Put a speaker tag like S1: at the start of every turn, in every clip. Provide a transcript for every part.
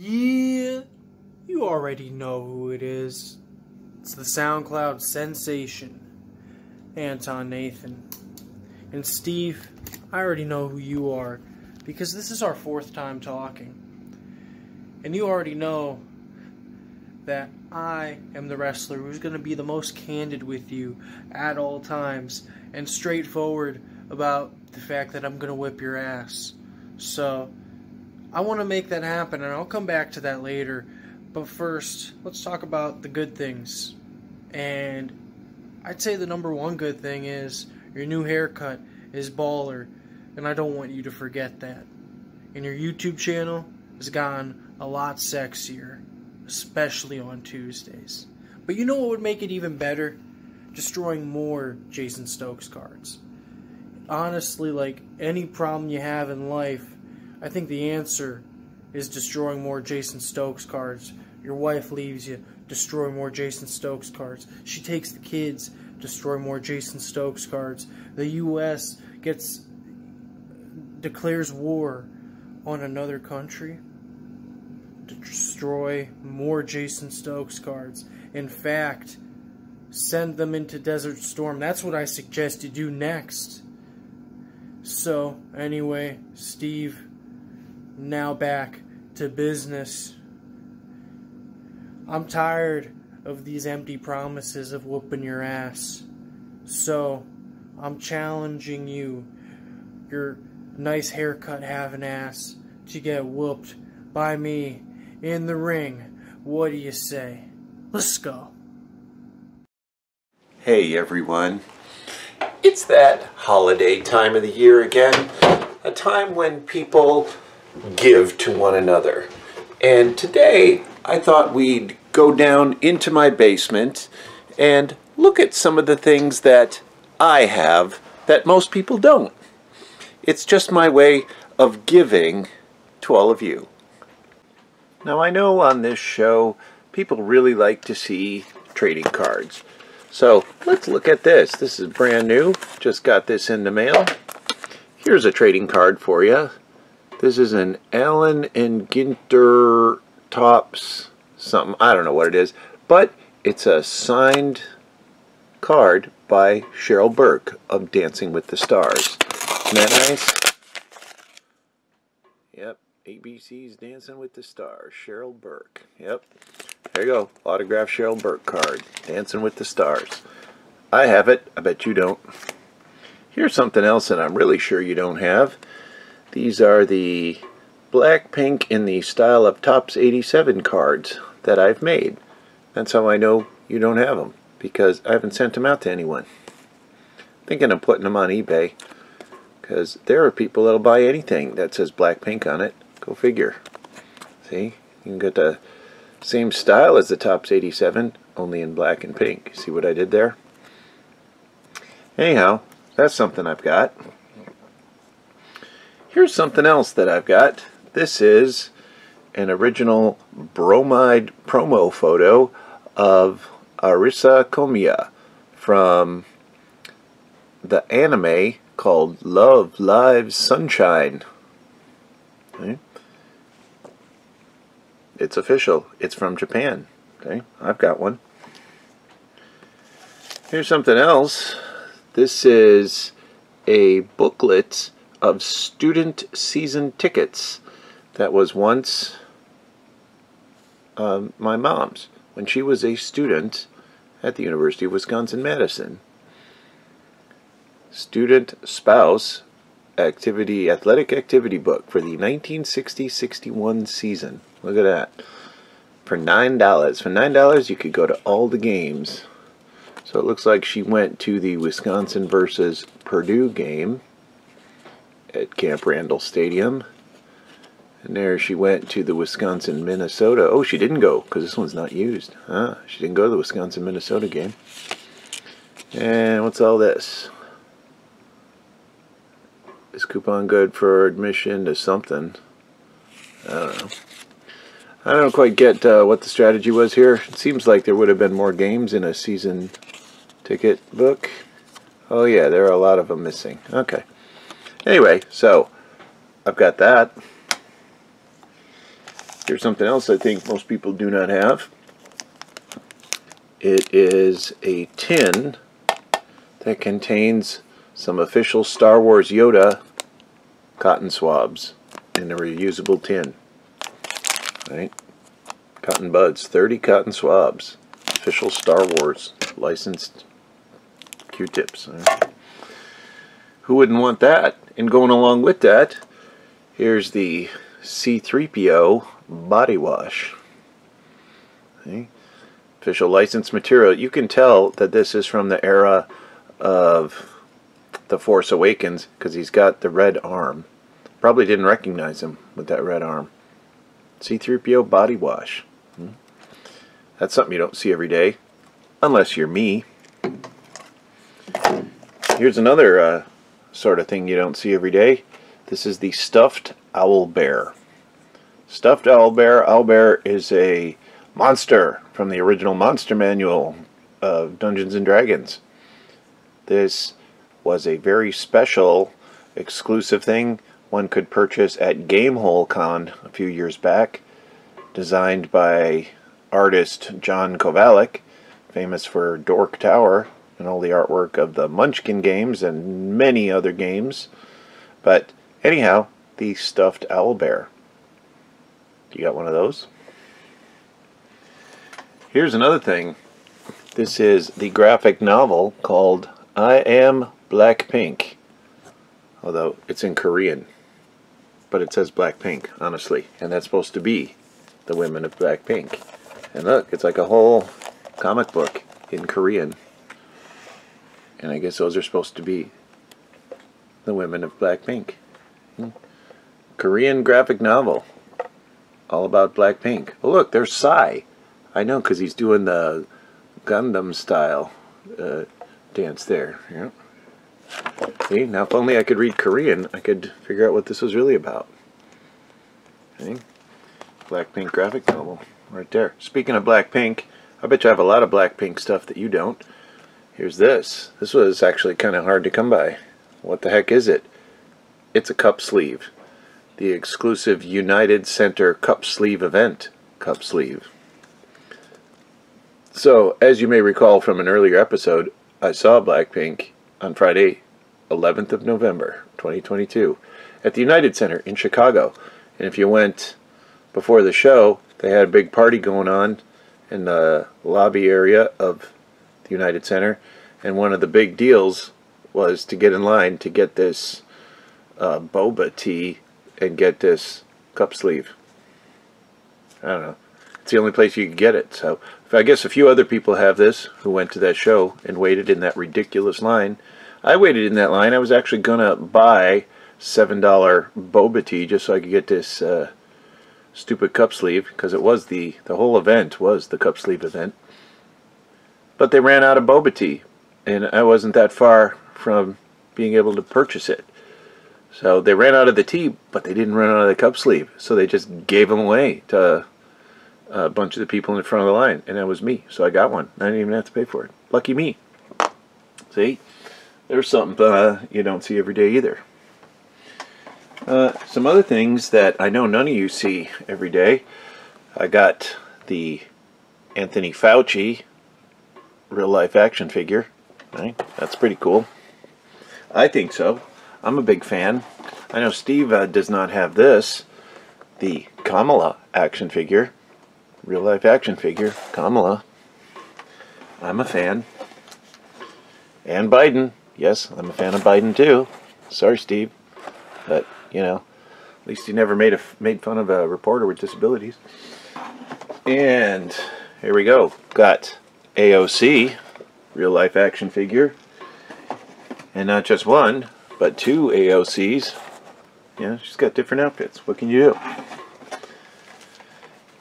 S1: Yeah, you already know who it is. It's the SoundCloud sensation, Anton Nathan. And Steve, I already know who you are, because this is our 4th time talking. And you already know that I am the wrestler who's going to be the most candid with you at all times, and straightforward about the fact that I'm going to whip your ass. So, I want to make that happen, and I'll come back to that later. But first, let's talk about the good things. And I'd say the number one good thing is your new haircut is baller, and I don't want you to forget that. And your YouTube channel has gotten a lot sexier, especially on Tuesdays. But you know what would make it even better? Destroying more Jason Stokes cards. Honestly, like any problem you have in life, I think the answer is destroying more Jason Stokes cards. Your wife leaves you, destroy more Jason Stokes cards. She takes the kids, destroy more Jason Stokes cards. The U.S. declares war on another country, destroy more Jason Stokes cards. In fact, send them into Desert Storm. That's what I suggest you do next. So, anyway, Steve, now back to business. I'm tired of these empty promises of whooping your ass. So, I'm challenging you, your nice haircut having ass, to get whooped by me in the ring. What do you say? Let's go.
S2: Hey everyone. It's that holiday time of the year again. A time when people give to one another. And today I thought we'd go down into my basement and look at some of the things that I have that most people don't. It's just my way of giving to all of you. Now I know on this show people really like to see trading cards. So let's look at this. This is brand new. Just got this in the mail. Here's a trading card for you. This is an Allen and Ginter Tops something. I don't know what it is. But it's a signed card by Cheryl Burke of Dancing with the Stars. Isn't that nice? Yep. ABC's Dancing with the Stars. Cheryl Burke. Yep. There you go. Autographed Cheryl Burke card. Dancing with the Stars. I have it. I bet you don't. Here's something else that I'm really sure you don't have. These are the black pink in the style of Topps 87 cards that I've made. That's how I know you don't have them, because I haven't sent them out to anyone. Thinking of putting them on eBay, because there are people that'll buy anything that says black pink on it. Go figure. See? You can get the same style as the Topps 87, only in black and pink. See what I did there? Anyhow, that's something I've got. Here's something else that I've got. This is an original bromide promo photo of Arisa Komiya from the anime called Love Live Sunshine. Okay. It's official. It's from Japan. Okay, I've got one. Here's something else. This is a booklet of student season tickets that was once my mom's when she was a student at the University of Wisconsin-Madison. Student spouse athletic activity book for the 1960-61 season. Look at that. For $9. For $9 you could go to all the games. So it looks like she went to the Wisconsin versus Purdue game at Camp Randall Stadium. And there she went to the Wisconsin-Minnesota. Oh, she didn't go, because this one's not used. She didn't go to the Wisconsin-Minnesota game. And what's all this? Is coupon good for admission to something? I don't know. I don't quite get what the strategy was here. It seems like there would have been more games in a season ticket book. Oh yeah, there are a lot of them missing. Okay. Anyway, so I've got that. Here's something else I think most people do not have. It is a tin that contains some official Star Wars Yoda cotton swabs in a reusable tin. Right? Cotton buds, 30 cotton swabs. Official Star Wars licensed Q-tips. Right? Who wouldn't want that? And going along with that, here's the C-3PO body wash. Okay. Official licensed material. You can tell that this is from the era of The Force Awakens because he's got the red arm. Probably didn't recognize him with that red arm. C-3PO body wash. That's something you don't see every day, unless you're me. Here's another sort of thing you don't see every day. This is the stuffed owl bear. Stuffed owl bear. Owl bear is a monster from the original Monster Manual of Dungeons and Dragons. This was a very special, exclusive thing one could purchase at Gamehole Con a few years back, designed by artist John Kovalic, famous for Dork Tower and all the artwork of the Munchkin games and many other games. But anyhow, the stuffed owl bear. You got one of those? Here's another thing. This is the graphic novel called I Am Blackpink. Although it's in Korean. But it says Blackpink, honestly. And that's supposed to be the women of Blackpink. And look, it's like a whole comic book in Korean. And I guess those are supposed to be the women of Blackpink. Korean graphic novel. All about Blackpink. Oh look, there's Psy. I know, because he's doing the Gundam style dance there. Yeah. See, now if only I could read Korean, I could figure out what this was really about. See? Blackpink graphic novel. Right there. Speaking of Blackpink, I bet you have a lot of Blackpink stuff that you don't. Here's this. This was actually kind of hard to come by. What the heck is it? It's a cup sleeve. The exclusive United Center cup sleeve event. Cup sleeve. So, as you may recall from an earlier episode, I saw Blackpink on Friday, 11th of November, 2022, at the United Center in Chicago. And if you went before the show, they had a big party going on in the lobby area of the United Center. And one of the big deals was to get in line to get this boba tea and get this cup sleeve. I don't know. It's the only place you can get it. So I guess a few other people have this who went to that show and waited in that ridiculous line. I waited in that line. I was actually going to buy $7 boba tea just so I could get this stupid cup sleeve, because it was the whole event was the cup sleeve event. But they ran out of boba tea, and I wasn't that far from being able to purchase it. So they ran out of the tea, but they didn't run out of the cup sleeve. So they just gave them away to a bunch of the people in front of the line, and that was me. So I got one. I didn't even have to pay for it. Lucky me. See? There's something you don't see every day either. Some other things that I know none of you see every day. I got the Anthony Fauci real-life action figure. Right? That's pretty cool. I think so. I'm a big fan. I know Steve does not have this. The Kamala action figure. Real-life action figure. Kamala. I'm a fan. And Biden. Yes, I'm a fan of Biden too. Sorry, Steve. But, you know, at least he never made fun of a reporter with disabilities. And here we go. Got AOC. Real-life action figure. And not just one, but two AOCs. Yeah, she's got different outfits. What can you do?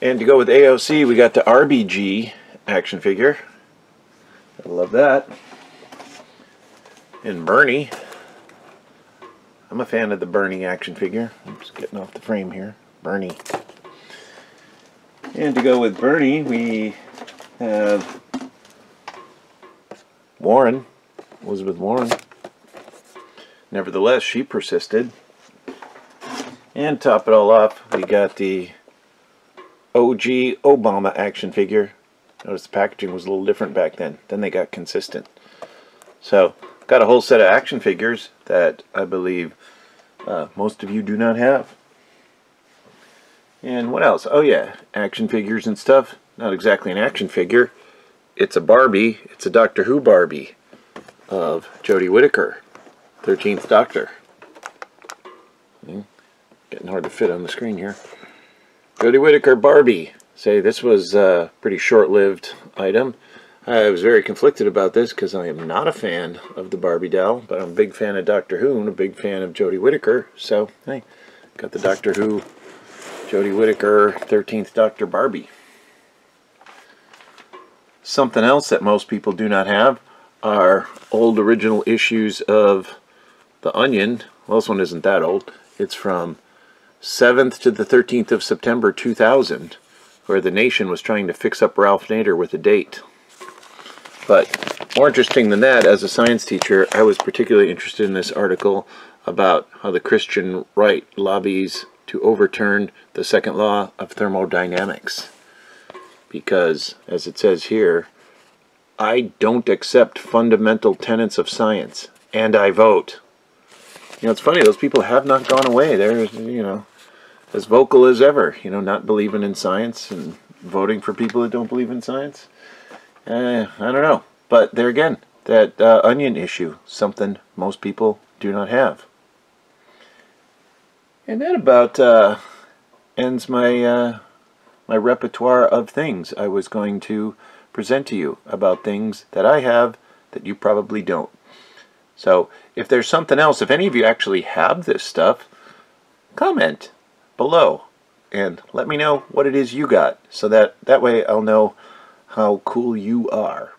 S2: And to go with AOC, we got the RBG action figure. I love that. And Bernie. I'm a fan of the Bernie action figure. I'm just getting off the frame here. Bernie. And to go with Bernie, we have Warren. Elizabeth Warren. Nevertheless, she persisted. And top it all off, we got the OG Obama action figure. Notice the packaging was a little different back then. Then they got consistent. So, got a whole set of action figures that I believe most of you do not have. And what else? Oh yeah, action figures and stuff. Not exactly an action figure. It's a Barbie. It's a Doctor Who Barbie of Jodie Whittaker, 13th Doctor. Getting hard to fit on the screen here. Jodie Whittaker Barbie. Say, this was a pretty short-lived item. I was very conflicted about this because I am not a fan of the Barbie doll, but I'm a big fan of Doctor Who and a big fan of Jodie Whittaker. So, hey, got the Doctor Who Jodie Whittaker 13th Doctor Barbie. Something else that most people do not have are old original issues of The Onion. Well, this one isn't that old. It's from 7th to the 13th of September 2000, where the Nation was trying to fix up Ralph Nader with a date. But more interesting than that, as a science teacher, I was particularly interested in this article about how the Christian right lobbies to overturn the second law of thermodynamics. Because, as it says here, I don't accept fundamental tenets of science, and I vote. You know, it's funny, those people have not gone away. They're, you know, as vocal as ever, you know, not believing in science and voting for people that don't believe in science. I don't know. But there again, that onion issue, something most people do not have. And that about ends my my repertoire of things I was going to present to you about things that I have that you probably don't. So if there's something else, if any of you actually have this stuff, comment below and let me know what it is you got, so that way I'll know how cool you are.